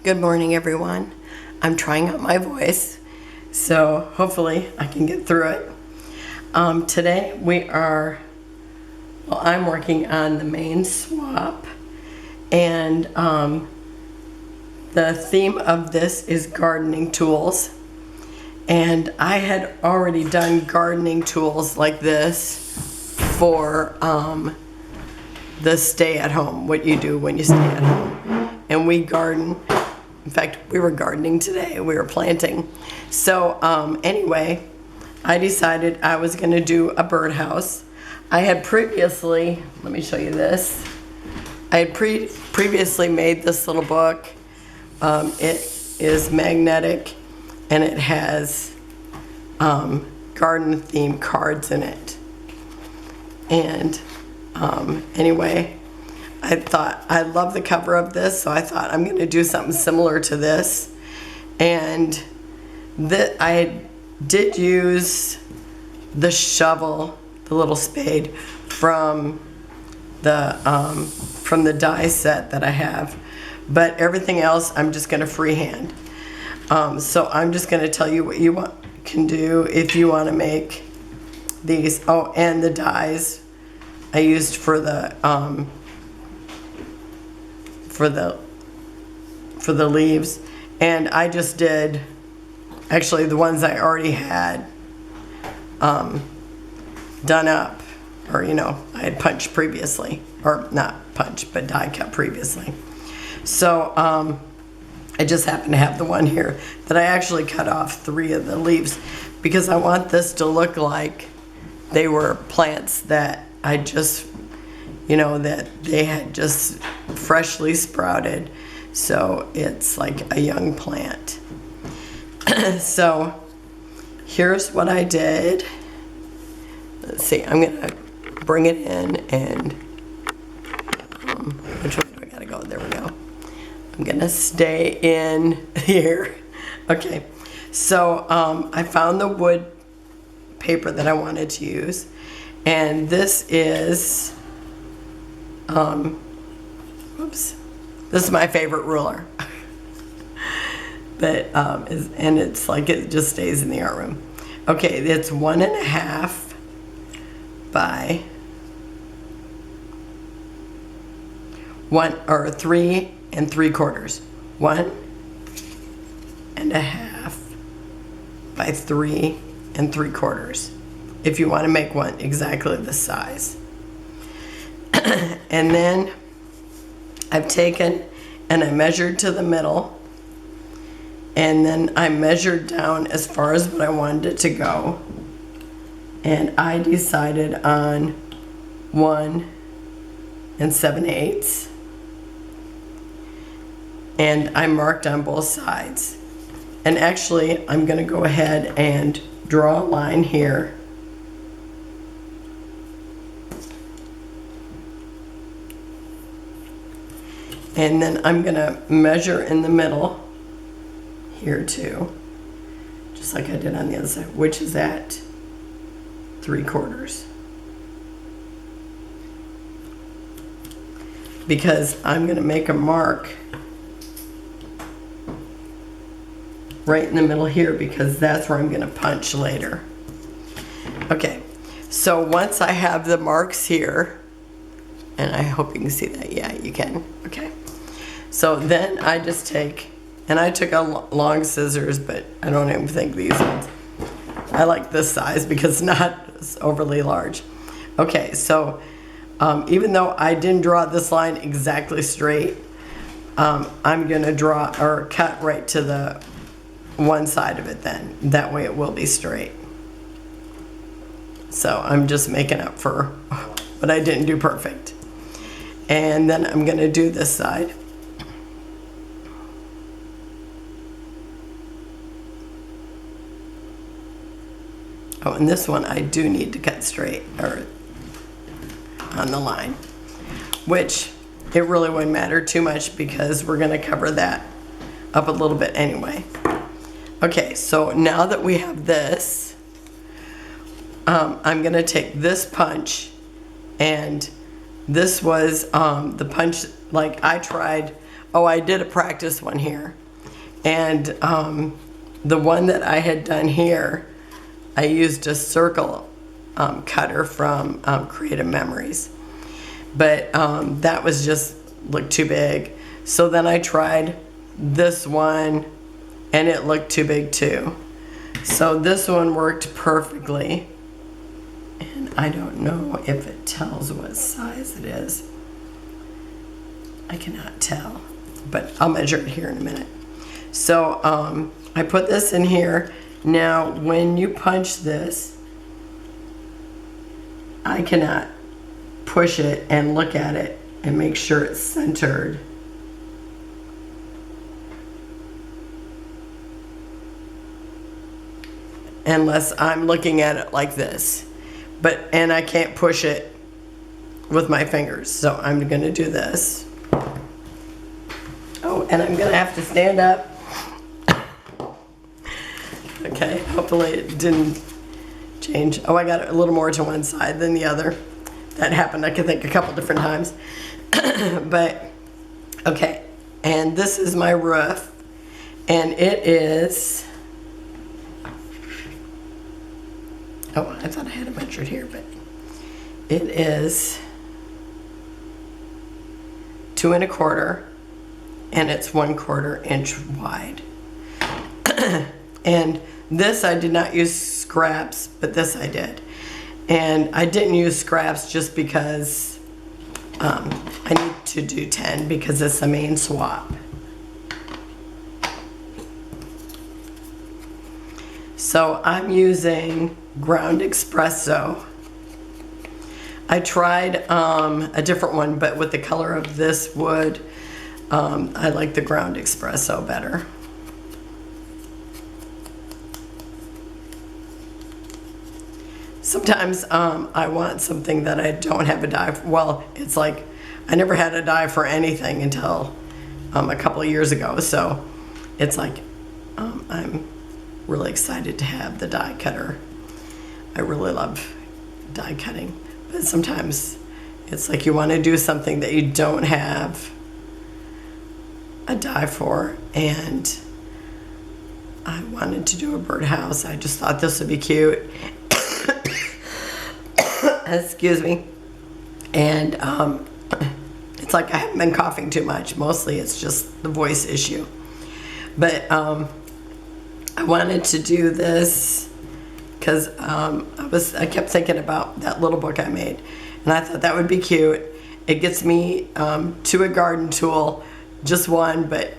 Good morning, everyone. I'm trying out my voice, so hopefully I can get through it. Today I'm working on the main swap, and the theme of this is gardening tools. And I had already done gardening tools like this for the stay at home, what you do when you stay at home. And we garden. In fact, we were gardening today. We were planting. So anyway, I decided I was going to do a birdhouse. I had previously, let me show you this. I had previously made this little book. It is magnetic and it has garden themed cards in it. And anyway, I thought, I love the cover of this, so I thought I'm going to do something similar to this. And I did use the shovel, the little spade, from the die set that I have. But everything else, I'm just going to freehand. So I'm just going to tell you what you can do if you want to make these. Oh, and the dies I used for the leaves, and I just did actually the ones I already had done up, or I had punched previously, or not punched but die cut previously. So I just happen to have the one here that I actually cut off 3 of the leaves because I want this to look like they were plants that I just that they had just freshly sprouted, so it's like a young plant. So here's what I did. Let's see, I'm gonna bring it in, and which way do I gotta go? There we go. I'm gonna stay in here. Okay, so I found the wood paper that I wanted to use, and this is this is my favorite ruler. But and it's like it just stays in the art room. Okay, it's 1.5 by 3 3/4. 1.5 by 3 3/4. If you want to make one exactly the size. And then I've taken and I measured to the middle, and then I measured down as far as what I wanted it to go, and I decided on 1 7/8, and I marked on both sides. And actually I'm going to go ahead and draw a line here. And then I'm going to measure in the middle here too, just like I did on the other side, which is at 3/4. Because I'm going to make a mark right in the middle here, because that's where I'm going to punch later. Okay, so once I have the marks here, and I hope you can see that. Yeah, you can. Okay. So then I just take, and I took a long scissors, but I don't even think these ones. I like this size because it's not overly large. Okay, so even though I didn't draw this line exactly straight, I'm going to draw or cut right to the one side of it then. That way it will be straight. So I'm just making up for what I didn't do perfect. And then I'm going to do this side. Oh, and this one I do need to cut straight, or on the line, which it really wouldn't matter too much because we're going to cover that up a little bit anyway. Okay, so now that we have this, I'm going to take this punch, and this was the punch, like I tried oh, I did a practice one here. And the one that I had done here, I used a circle cutter from Creative Memories. But that was just looked too big. So then I tried this one and it looked too big too. So this one worked perfectly. And I don't know if it tells what size it is. I cannot tell, but I'll measure it here in a minute. So I put this in here. Now when you punch this, I cannot push it and look at it and make sure it's centered. Unless I'm looking at it like this. And I can't push it with my fingers. So I'm gonna do this. Oh, and I'm gonna have to stand up. Okay, hopefully it didn't change. Oh, I got a little more to one side than the other. That happened, I can think, a couple different times. But, okay, and this is my roof. And it is, oh, I thought I had it measured here, but it is 2 1/4, and it's 1/4 inch wide. And this I did not use scraps, but this I did. And I didn't use scraps just because I need to do 10 because it's the main swap. So I'm using ground espresso. I tried a different one, but with the color of this wood, I like the ground espresso better. Sometimes I want something that I don't have a die for. Well, it's like I never had a die for anything until a couple of years ago. So it's like I'm really excited to have the die cutter. I really love die cutting. But sometimes it's like you want to do something that you don't have a die for. And I wanted to do a birdhouse. I just thought this would be cute. Excuse me. And it's like I haven't been coughing too much. Mostly it's just the voice issue. But I wanted to do this because I kept thinking about that little book I made, and I thought that would be cute. It gets me to a garden tool, just one, but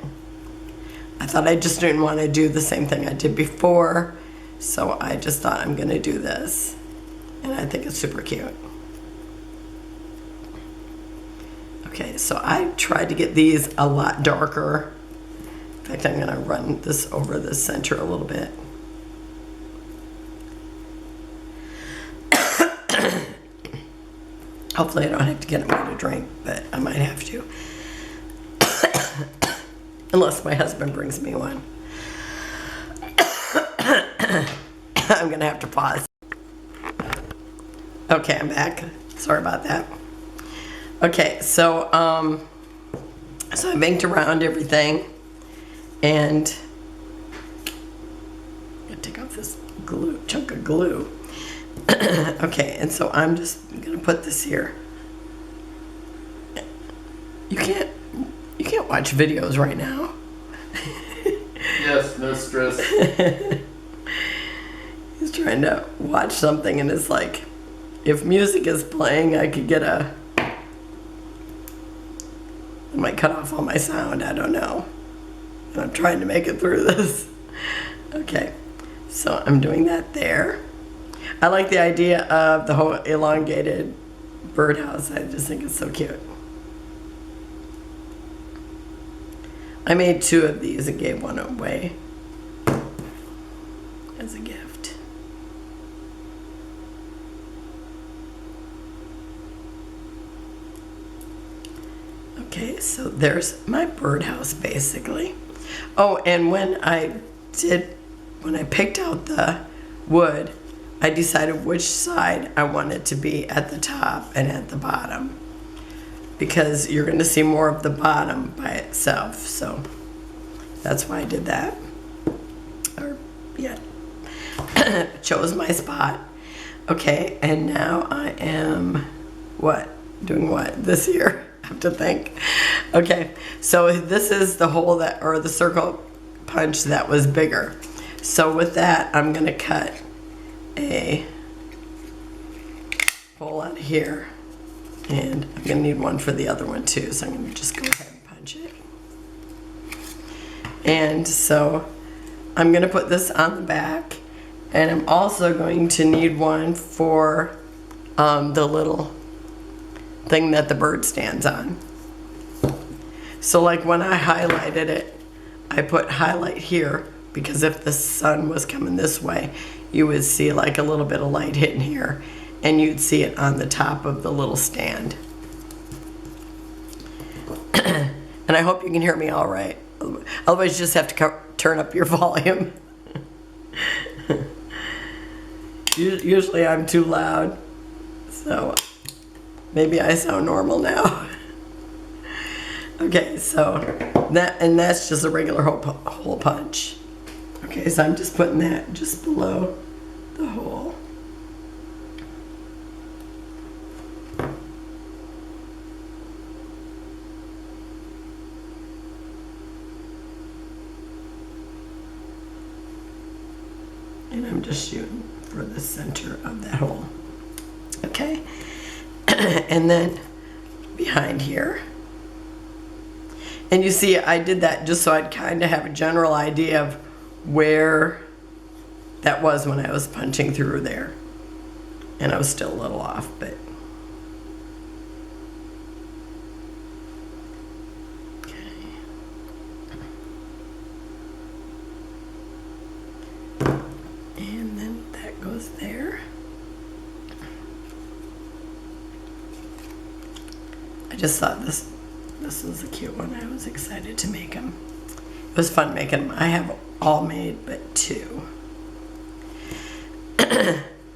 I thought I just didn't want to do the same thing I did before, so I just thought I'm going to do this. And I think it's super cute. Okay, so I tried to get these a lot darker. In fact, I'm gonna run this over the center a little bit. Hopefully I don't have to get them to drink, but I might have to. Unless my husband brings me one. I'm gonna have to pause. Okay, I'm back. Sorry about that. Okay, so I banked around everything, and I'm gonna take off this chunk of glue. Okay, and so I'm just gonna put this here. You can't watch videos right now. Yes, no stress. He's trying to watch something, and it's like, if music is playing, I could get I might cut off all my sound, I don't know. I'm trying to make it through this. Okay, so I'm doing that there. I like the idea of the whole elongated birdhouse. I just think it's so cute. I made 2 of these and gave one away as a gift. Okay, so there's my birdhouse basically. Oh, and when I picked out the wood, I decided which side I wanted to be at the top and at the bottom, because you're going to see more of the bottom by itself. So that's why I did that. Or, yeah. Chose my spot. Okay, and now I am, doing what this year? I have to think. Okay, so this is the hole that, or the circle punch that was bigger. So with that, I'm going to cut a hole out here. And I'm going to need one for the other one too, so I'm going to just go ahead and punch it. And so I'm going to put this on the back, and I'm also going to need one for the little thing that the bird stands on. So like when I highlighted it, I put highlight here because if the sun was coming this way, you would see like a little bit of light hitting here. And you'd see it on the top of the little stand. And I hope you can hear me all right. Otherwise, you just have to turn up your volume. Usually I'm too loud. So maybe I sound normal now. Okay, so that's just a regular hole punch. Okay, so I'm just putting that just below the hole. And I'm just shooting for the center of that hole. Okay. And then behind here. And you see, I did that just so I'd kind of have a general idea of where that was when I was punching through there. And I was still a little off, but. Goes there. I just thought this was a cute one. I was excited to make them. It was fun making them. I have all made but 2.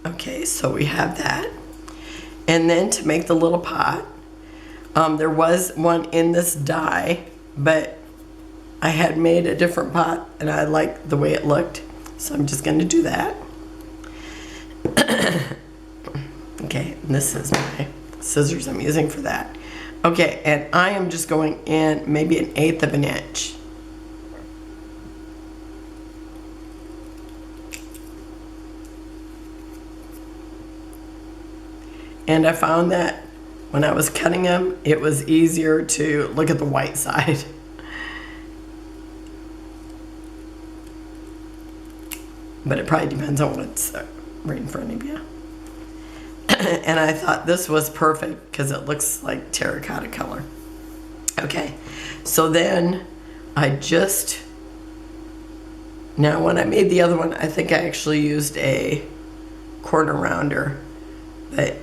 Okay, so we have that. And then to make the little pot, there was one in this die, but I had made a different pot and I liked the way it looked. So I'm just going to do that. Okay, and this is my scissors I'm using for that. Okay, and I am just going in maybe 1/8 of an inch. And I found that when I was cutting them, it was easier to look at the white side. But it probably depends on what's right in front of you. And I thought this was perfect because it looks like terracotta color. Okay, so then now when I made the other one, I think I actually used a corner rounder. But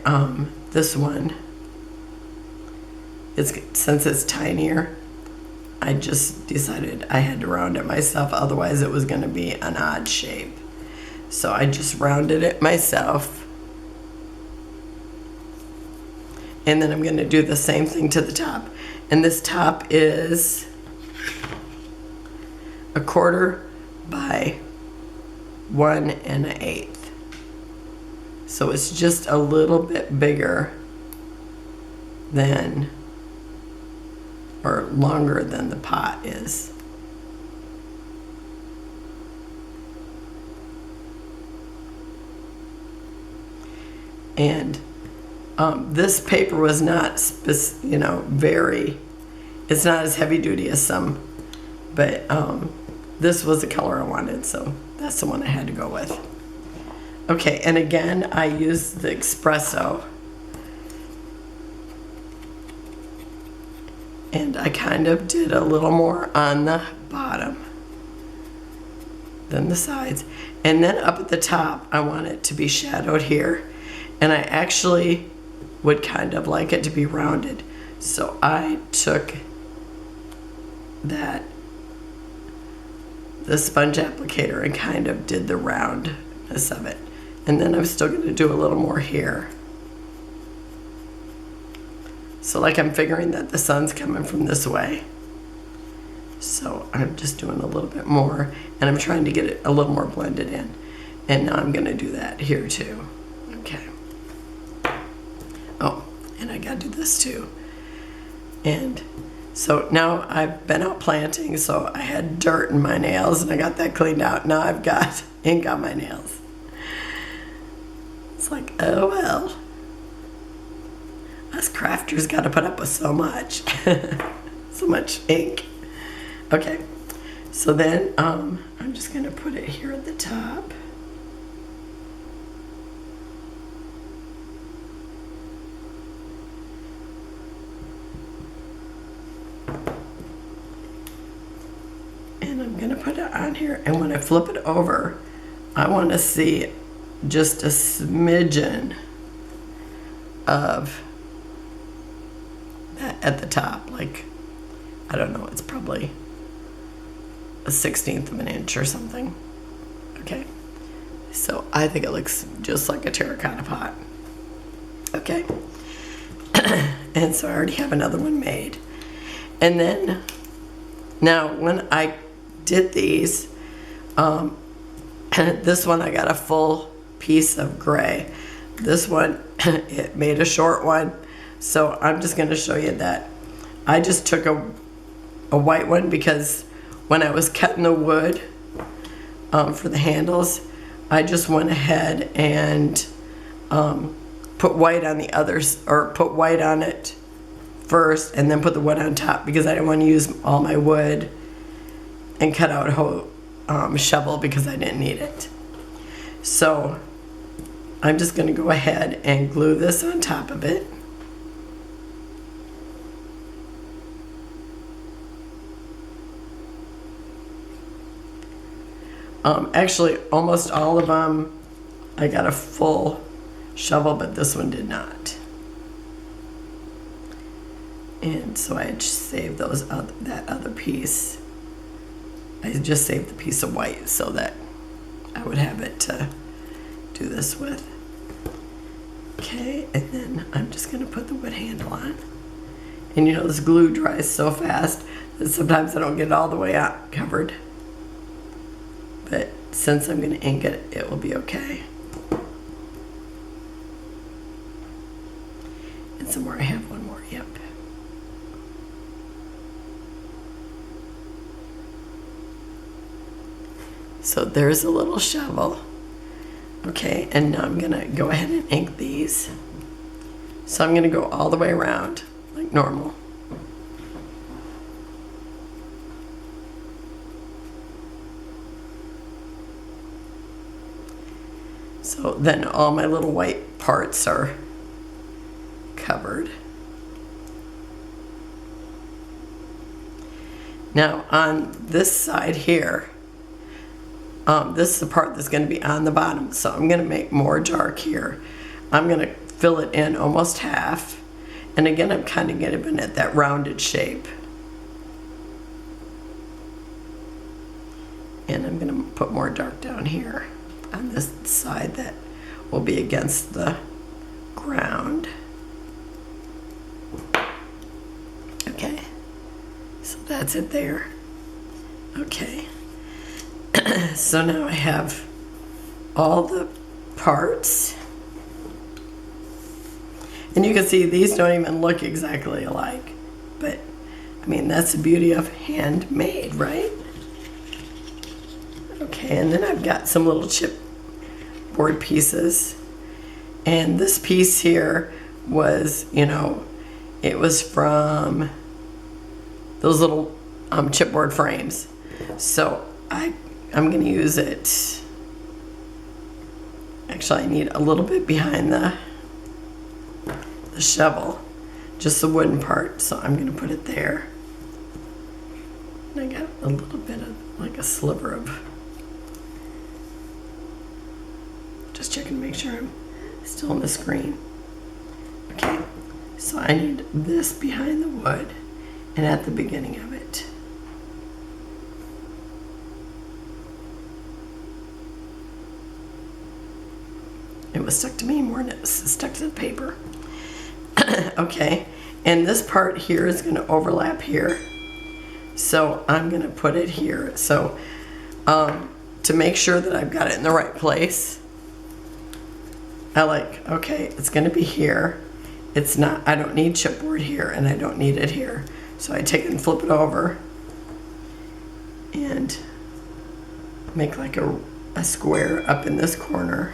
this one, since it's tinier, I just decided I had to round it myself, otherwise it was going to be an odd shape. So I just rounded it myself. And then I'm going to do the same thing to the top. And this top is 1/4 by 1 1/8. So it's just a little bit bigger than, or longer than the pot is. And this paper was not, very, it's not as heavy duty as some, but this was the color I wanted, so that's the one I had to go with. Okay, and again, I used the espresso. And I kind of did a little more on the bottom than the sides. And then up at the top, I want it to be shadowed here. And I actually would kind of like it to be rounded. So I took the sponge applicator and kind of did the roundness of it. And then I'm still going to do a little more here. So like I'm figuring that the sun's coming from this way. So I'm just doing a little bit more, and I'm trying to get it a little more blended in. And now I'm gonna do that here too. Okay. Oh, and I gotta do this too. And so now I've been out planting, so I had dirt in my nails and I got that cleaned out. Now I've got ink on my nails. It's like, oh well. Us crafters gotta put up with so much. So much ink. Okay, so then I'm just gonna put it here at the top. And I'm gonna put it on here, and when I flip it over, I wanna see just a smidgen of that at the top. Like, I don't know, it's probably a 1/16 of an inch or something. Okay, so I think it looks just like a terracotta pot. Okay, and so I already have another one made. And then now when I did these, this one I got a full piece of gray. This one, it made a short one. So I'm just gonna show you that I just took a white one because when I was cutting the wood for the handles, I just went ahead and put white on the others, or put white on it first and then put the wood on top, because I didn't want to use all my wood and cut out a whole shovel because I didn't need it. So I'm just going to go ahead and glue this on top of it. Actually, almost all of them, I got a full shovel, but this one did not. And so I just saved that other piece. I just saved the piece of white so that I would have it to do this with. Okay, and then I'm just gonna put the wood handle on. And you know, this glue dries so fast that sometimes I don't get it all the way out covered. But since I'm gonna ink it, it will be okay. And somewhere I have one more, yep. So there's a little shovel. Okay, and now I'm gonna go ahead and ink these. So I'm gonna go all the way around, like normal. So then all my little white parts are covered. Now on this side here, this is the part that's going to be on the bottom, so I'm going to make more dark here. I'm going to fill it in almost half, and again I'm kind of getting it that rounded shape. And I'm going to put more dark down here on this side that will be against the ground. Okay, so that's it there. Okay. So now I have all the parts, and you can see these don't even look exactly alike, but I mean, that's the beauty of handmade, right? Okay, and then I've got some little chipboard pieces, and this piece here was, you know, it was from those little chipboard frames. So I'm going to use it. Actually, I need a little bit behind the shovel, just the wooden part. So I'm going to put it there. And I got a little bit of, like a sliver of, just checking to make sure I'm still on the screen. Okay, so I need this behind the wood and at the beginning of it. It was stuck to me more than it was stuck to the paper. Okay, And this part here is going to overlap here. So I'm going to put it here. So to make sure that I've got it in the right place, okay, it's going to be here. It's not, I don't need chipboard here, and I don't need it here. So I take it and flip it over and make like a square up in this corner.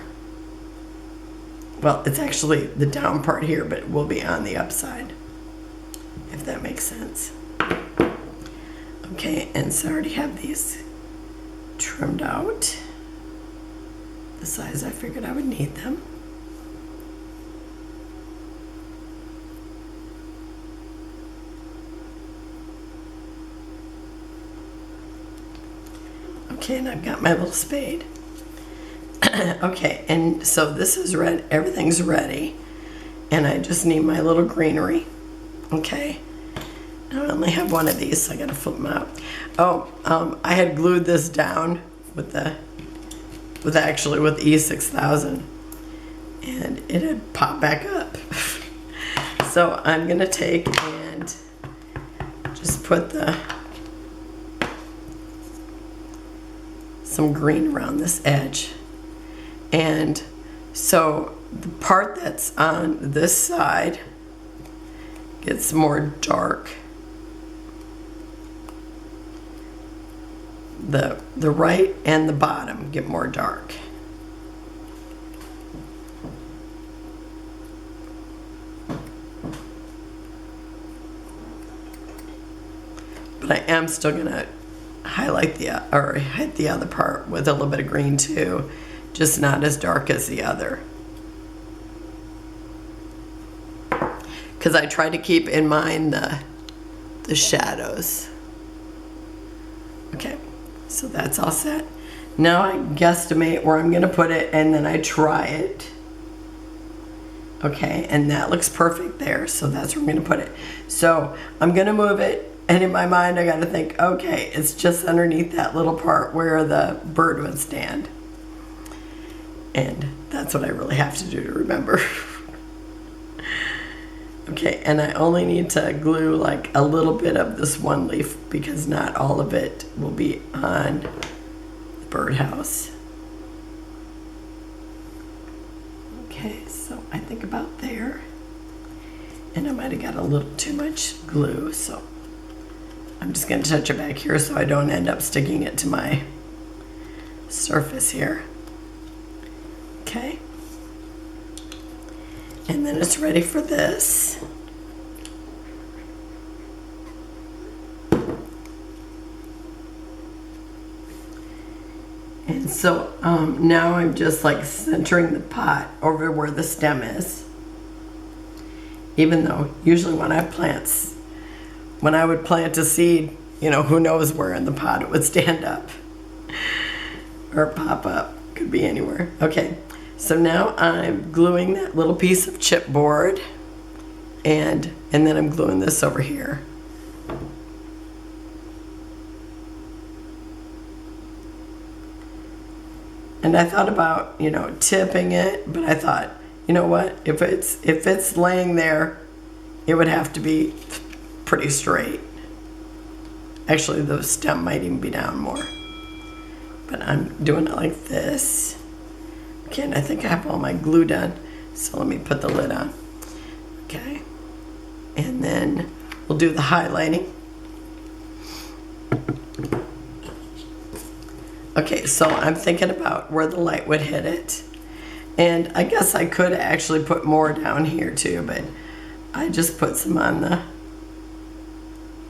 Well, it's actually the down part here, but it will be on the upside, if that makes sense. Okay, and so I already have these trimmed out the size I figured I would need them. Okay, and I've got my little spade. Okay, and so this is ready, everything's ready, and I just need my little greenery. Okay, now I only have one of these, so I gotta flip them out. Oh, I had glued this down with E6000, and it had popped back up. So I'm gonna take and just put some green around this edge. And so the part that's on this side gets more dark. The right and the bottom get more dark. But I am still gonna highlight hit the other part with a little bit of green too, just not as dark as the other. Because I try to keep in mind the shadows. Okay, so that's all set. Now I guesstimate where I'm gonna put it, and then I try it. Okay, and that looks perfect there, so that's where I'm gonna put it. So I'm gonna move it, and in my mind I gotta think, okay, it's just underneath that little part where the bird would stand. And that's what I really have to do to remember. Okay, and I only need to glue like a little bit of this one leaf, because not all of it will be on the birdhouse. Okay, so I think about there. And I might have got a little too much glue, so I'm just going to touch it back here so I don't end up sticking it to my surface here. Okay. And then it's ready for this. And so now I'm just like centering the pot over where the stem is. Even though usually when I would plant a seed, you know, who knows where in the pot it would stand up or pop up. Could be anywhere. Okay, so now I'm gluing that little piece of chipboard, and then I'm gluing this over here. And I thought about, you know, tipping it, but I thought, you know what, if it's laying there, it would have to be pretty straight. Actually, the stem might even be down more. But I'm doing it like this. Okay, and I think I have all my glue done. So let me put the lid on. Okay. And then we'll do the highlighting. Okay, so I'm thinking about where the light would hit it. And I guess I could actually put more down here too, but I just put some on the,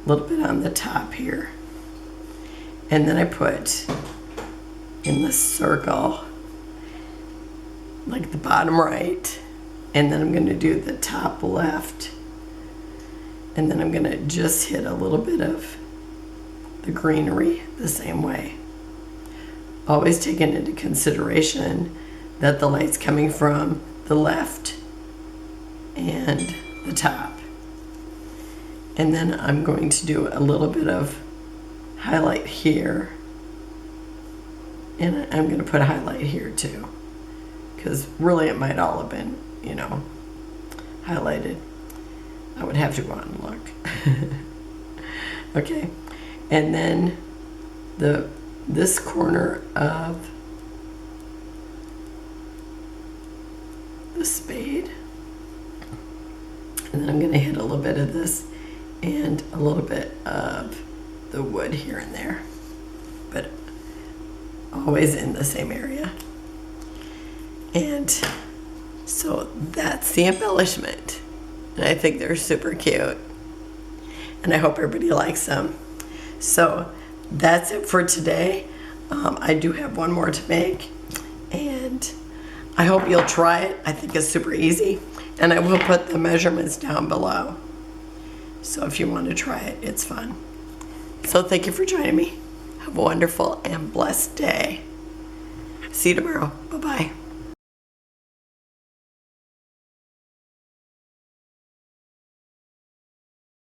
little bit on the top here. And then I put in the circle, like the bottom right, and then I'm going to do the top left, and then I'm going to just hit a little bit of the greenery the same way. Always taking into consideration that the light's coming from the left and the top. And then I'm going to do a little bit of highlight here. And I'm going to put a highlight here too, because really it might all have been, you know, highlighted. I would have to go out and look. Okay, and then this corner of the spade, and then I'm going to hit a little bit of this and a little bit of the wood here and there, but always in the same area. And so that's the embellishment, and I think they're super cute, and I hope everybody likes them. So that's it for today. I do have one more to make, and I hope you'll try it. I think it's super easy, and I will put the measurements down below. So if you want to try it, it's fun. So thank you for joining me. Have a wonderful and blessed day. See you tomorrow. Bye-bye.